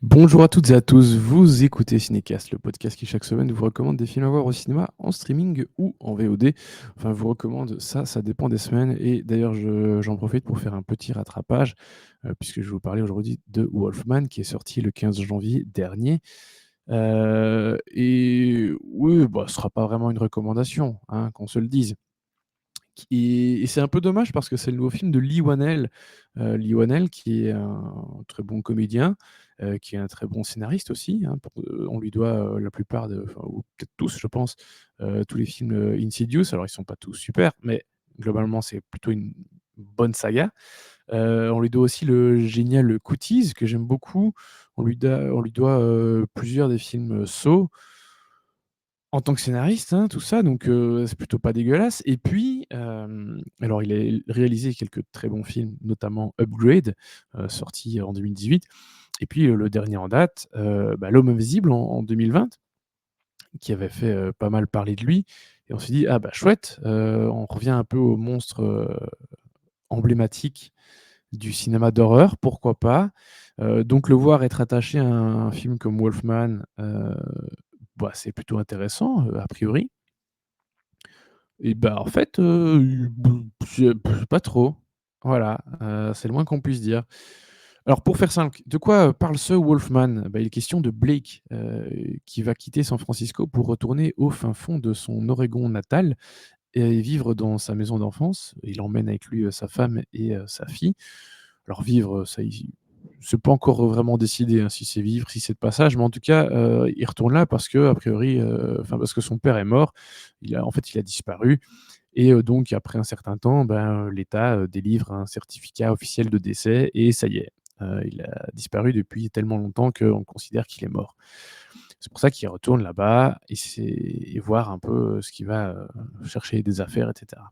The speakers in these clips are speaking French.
Bonjour à toutes et à tous, vous écoutez Cinécast, le podcast qui chaque semaine vous recommande des films à voir au cinéma, en streaming ou en VOD. Enfin, vous recommande ça, ça dépend des semaines. Et d'ailleurs, j'en profite pour faire un petit rattrapage, puisque je vais vous parler aujourd'hui de Wolfman, qui est sorti le 15 janvier dernier. Et oui, bah, ce sera pas vraiment une recommandation, hein, qu'on se le dise. Et c'est un peu dommage parce que c'est le nouveau film de Lee Wanell. Lee Wanell qui est un très bon comédien, qui est un très bon scénariste aussi, hein, on lui doit, la plupart enfin, ou peut-être tous je pense, tous les films, Insidious. Alors ils sont pas tous super, mais globalement c'est plutôt une bonne saga. On lui doit aussi le génial Cooties que j'aime beaucoup. On lui doit, plusieurs des films, Saw. En tant que scénariste, hein, tout ça, donc c'est plutôt pas dégueulasse. Et puis, alors il a réalisé quelques très bons films, notamment Upgrade, sorti en 2018. Et puis, le dernier en date, L'Homme invisible en 2020, qui avait fait, pas mal parler de lui. Et on s'est dit: «Ah bah chouette, on revient un peu aux monstres, emblématiques du cinéma d'horreur, pourquoi pas?» Donc le voir être attaché à un film comme Wolfman, bah, c'est plutôt intéressant, a priori. Et bah, en fait, je pas trop. Voilà, c'est le moins qu'on puisse dire. Alors pour faire simple, de quoi, parle ce Wolfman? Bah, il est question de Blake, qui va quitter San Francisco pour retourner au fin fond de son Oregon natal et vivre dans sa maison d'enfance. Il emmène avec lui, sa femme et sa fille. Alors vivre, ça y c'est pas encore vraiment décidé, hein, si c'est vivre, si c'est de passage, mais en tout cas, il retourne là parce que a priori, enfin parce que son père est mort. Il a disparu. Et donc après un certain temps, ben, l'État, délivre un certificat officiel de décès et ça y est, il a disparu depuis tellement longtemps qu'on considère qu'il est mort. C'est pour ça qu'il retourne là-bas et voir un peu, ce qu'il va, chercher des affaires et cetera.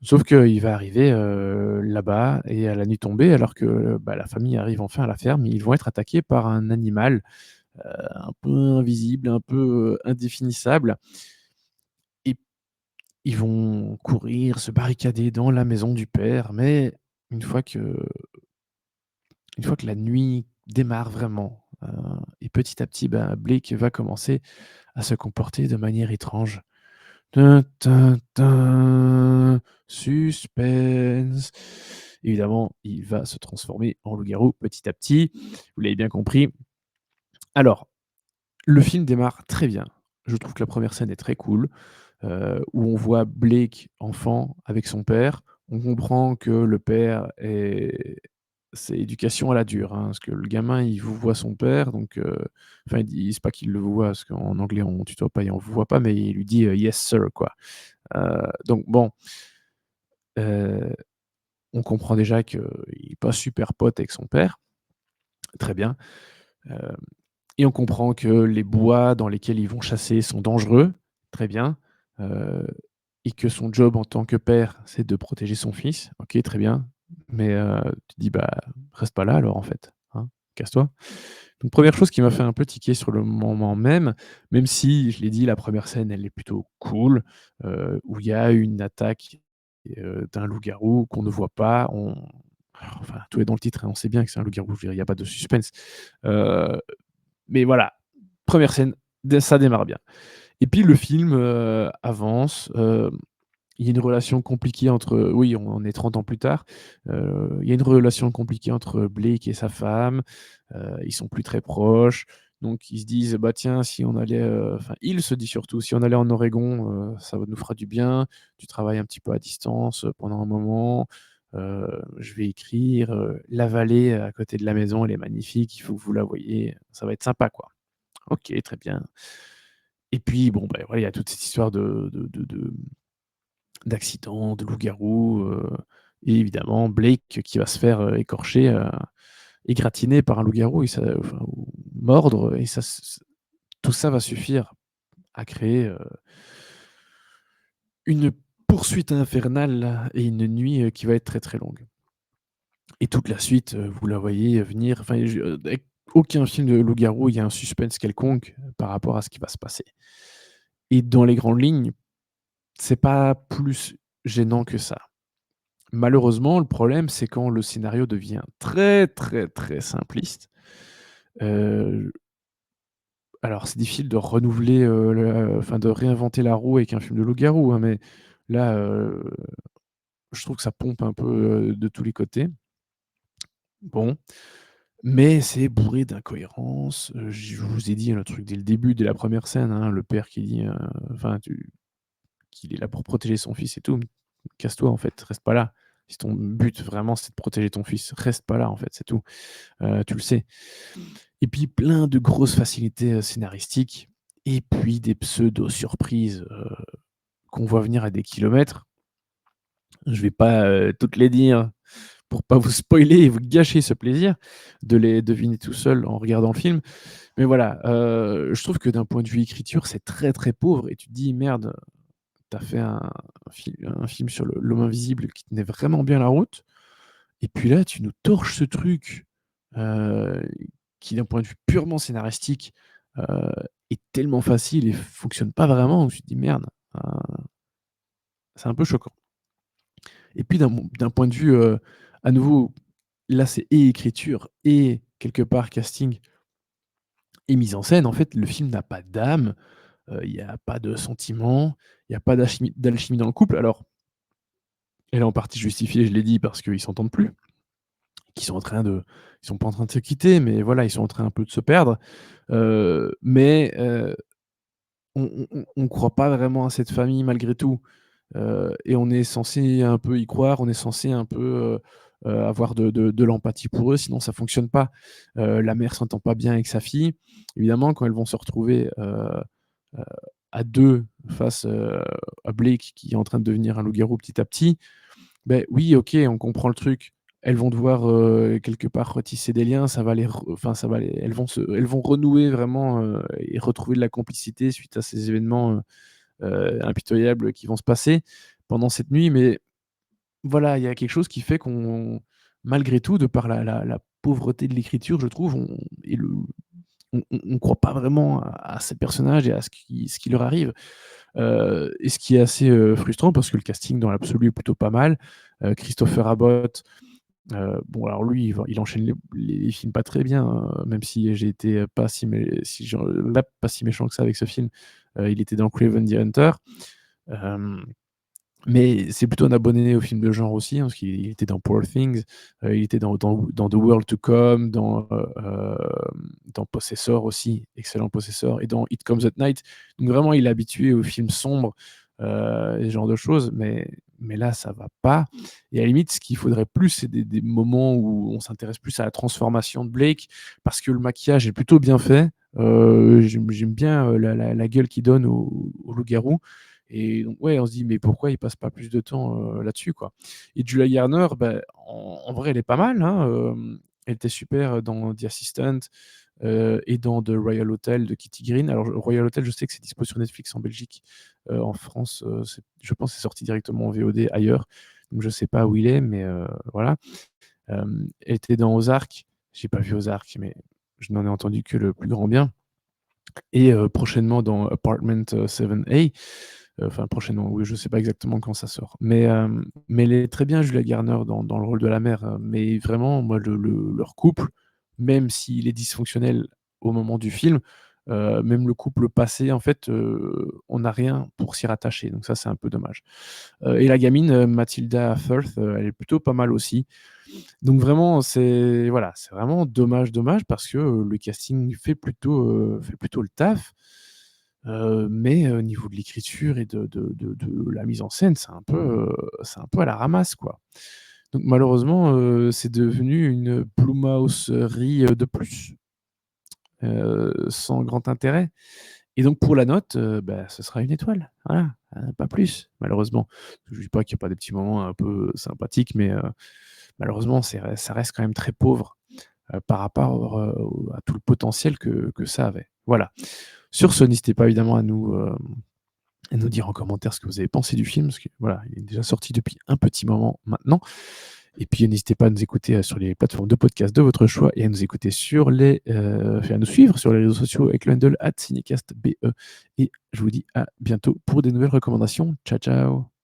Sauf qu'il va arriver, là-bas et à la nuit tombée alors que, bah, la famille arrive enfin à la ferme, ils vont être attaqués par un animal, un peu invisible, un peu, indéfinissable. Et ils vont courir, se barricader dans la maison du père, mais une fois que une fois que la nuit démarre vraiment, et petit à petit, ben, Blake va commencer à se comporter de manière étrange. Tin tin tin, suspense. Évidemment, il va se transformer en loup-garou petit à petit, vous l'avez bien compris. Alors, le film démarre très bien. Je trouve que la première scène est très cool. Où on voit Blake enfant avec son père. On comprend que le père c'est éducation à la dure, hein, parce que le gamin, il vous voit son père, donc enfin, il dit c'est pas qu'il le voit, parce qu'en anglais, on tutoie pas et on vous voit pas, mais il lui dit, «Yes sir», quoi. Donc bon, heu, on comprend déjà qu'il est pas super pote avec son père. Très bien. Hem Et on comprend que les bois dans lesquels ils vont chasser sont dangereux. Très bien. Heu et que son job en tant que père, c'est de protéger son fils. OK, très bien. Mais tu te dis: «Bah, reste pas là alors en fait, hein, casse-toi». Donc première chose qui m'a fait un peu tiquer sur le moment même, même si je l'ai dit, la première scène, elle est plutôt cool, où il y a une attaque, d'un loup-garou qu'on ne voit pas. Enfin, tout est dans le titre, hein, on sait bien que c'est un loup-garou, je veux dire, il y a pas de suspense. Heu, mais voilà, première scène, ça démarre bien. Et puis le film, avance, il y a une relation compliquée entre oui, on est 30 ans plus tard, il y a une relation compliquée entre Blake et sa femme, ils sont plus très proches, donc ils se disent: «Bah, tiens, si on allait», enfin, il se dit surtout: «Si on allait en Oregon, ça nous fera du bien. Tu travailles un petit peu à distance, pendant un moment, je vais écrire, la vallée à côté de la maison, elle est magnifique, il faut que vous la voyiez, ça va être sympa, quoi». OK, très bien. Et puis bon, ben, voilà, il y a toute cette histoire d'accident, de loup-garou, et évidemment Blake qui va se faire, écorcher, égratigner par un loup-garou et ça enfin ou mordre et ça tout ça va suffire à créer, une poursuite infernale et une nuit, qui va être très, très longue. Et toute la suite, vous la voyez venir. Enfin, avec aucun film de loup-garou, il y a un suspense quelconque, par rapport à ce qui va se passer. Et dans les grandes lignes, c'est pas plus gênant que ça. Malheureusement, le problème, c'est quand le scénario devient très, très, très simpliste, Heu, alors c'est difficile de renouveler, enfin de réinventer la roue avec un film de loup-garou, hein, mais là, je trouve que ça pompe un peu, de tous les côtés. Bon, mais c'est bourré d'incohérences, je vous ai dit le truc dès le début, dès la première scène, hein, le père qui dit, enfin tu qu'il est là pour protéger son fils et tout. Casse-toi en fait, reste pas là. Si ton but vraiment c'est de protéger ton fils, reste pas là en fait, c'est tout. Tu le sais. Et puis plein de grosses facilités, scénaristiques et puis des pseudo surprises, qu'on voit venir à des kilomètres. Je vais pas, toutes les dire pour pas vous spoiler et vous gâcher ce plaisir de les deviner tout seul en regardant le film. Mais voilà, je trouve que d'un point de vue écriture, c'est très, très pauvre et tu te dis: «Merde, tu as fait un film sur l'homme invisible qui tenait vraiment bien la route et puis là, tu nous torches ce truc, heu, qui d'un point de vue purement scénaristique, heu, est tellement facile et fonctionne pas vraiment». Je me suis dit: «Merde, heu, c'est un peu choquant». Et puis d'un point de vue, à nouveau, là, c'est et écriture et quelque part casting et mise en scène. En fait, le film n'a pas d'âme, il y a pas de sentiments, il y a pas d'alchimie dans le couple. Alors, elle est en partie justifiée, je l'ai dit, parce qu'ils s'entendent plus, qu'ils sont en train de ils sont pas en train de se quitter, mais voilà, ils sont en train un peu de se perdre. Mais on croit pas vraiment à cette famille malgré tout, et on est censé un peu y croire, on est censé un peu, avoir de l'empathie pour eux, sinon ça fonctionne pas. La mère s'entend pas bien avec sa fille. Évidemment, quand elles vont se retrouver, heu, à 2 face, à Blake qui est en train de devenir un loup-garou petit à petit, beh, oui, OK, on comprend le truc. Elles vont devoir, quelque part retisser des liens, ça va les re enfin ça va les elles vont renouer vraiment, et retrouver de la complicité suite à ces événements, impitoyables qui vont se passer pendant cette nuit. Mais voilà, il y a quelque chose qui fait qu'on malgré tout, de par la pauvreté de l'écriture, je trouve, on et le on croit pas vraiment à ces personnages et à ce qui leur arrive. Et ce qui est assez, frustrant parce que le casting dans l'absolu est plutôt pas mal. Christopher Abbott, bon alors lui, il enchaîne les films pas très bien, même si j'ai été, pas si mé si je là, pas si méchant que ça avec ce film. Il était dans Kraven the Hunter. Hem Mais c'est plutôt un abonné aux films de genre aussi, hein, parce qu'il était dans Poor Things, il était dans The World to Come, dans Possessor aussi, excellent Possessor et dans It Comes at Night. Donc vraiment, il est habitué aux films sombres, et ce genre de choses, mais là, ça va pas et à la limite, ce qu'il faudrait plus, c'est des moments où on s'intéresse plus à la transformation de Blake, parce que le maquillage est plutôt bien fait. J'aime bien, la gueule qu'il donne au loup-garou et donc ouais, on se dit: «Mais pourquoi il passe pas plus de temps, là-dessus, quoi?» Et Julia Garner, bah, en vrai, elle est pas mal, hein, elle était super, dans The Assistant, et dans The Royal Hotel de Kitty Green. Alors Royal Hotel, je sais que c'est dispo sur Netflix en Belgique. En France, je pense que c'est sorti directement en VOD ailleurs, donc je sais pas où il est, mais voilà. Elle était dans Ozark. J'ai pas vu Ozark, mais je n'en ai entendu que le plus grand bien et prochainement dans Apartment, 7A. Enfin prochainement, oui, je sais pas exactement quand ça sort. Mais elle est très bien Julia Garner dans le rôle de la mère, mais vraiment moi leur couple, même s'il est dysfonctionnel au moment du film, même le couple passé en fait, on n'a rien pour s'y rattacher, donc ça c'est un peu dommage. Et la gamine, Mathilda Firth, elle est plutôt pas mal aussi. Donc vraiment c'est voilà, c'est vraiment dommage, dommage parce que, le casting fait plutôt le taf. Mais au niveau de l'écriture et de la mise en scène, c'est un peu à la ramasse, quoi. Donc malheureusement, c'est devenu une Blumhouserie, de plus, sans grand intérêt et donc pour la note, bah, ce sera une étoile, voilà, pas plus, malheureusement. Je dis pas qu'il y a pas des petits moments un peu sympathiques, mais malheureusement, ça reste quand même très pauvre, par rapport, à tout le potentiel que ça avait. Voilà. Sur ce, n'hésitez pas évidemment à nous dire en commentaire ce que vous avez pensé du film, parce que voilà, il est déjà sorti depuis un petit moment maintenant. Et puis n'hésitez pas à nous écouter sur les plateformes de podcast de votre choix et à nous écouter à nous suivre sur les réseaux sociaux avec le handle @cinecastbe. Et je vous dis à bientôt pour des nouvelles recommandations. Ciao, ciao.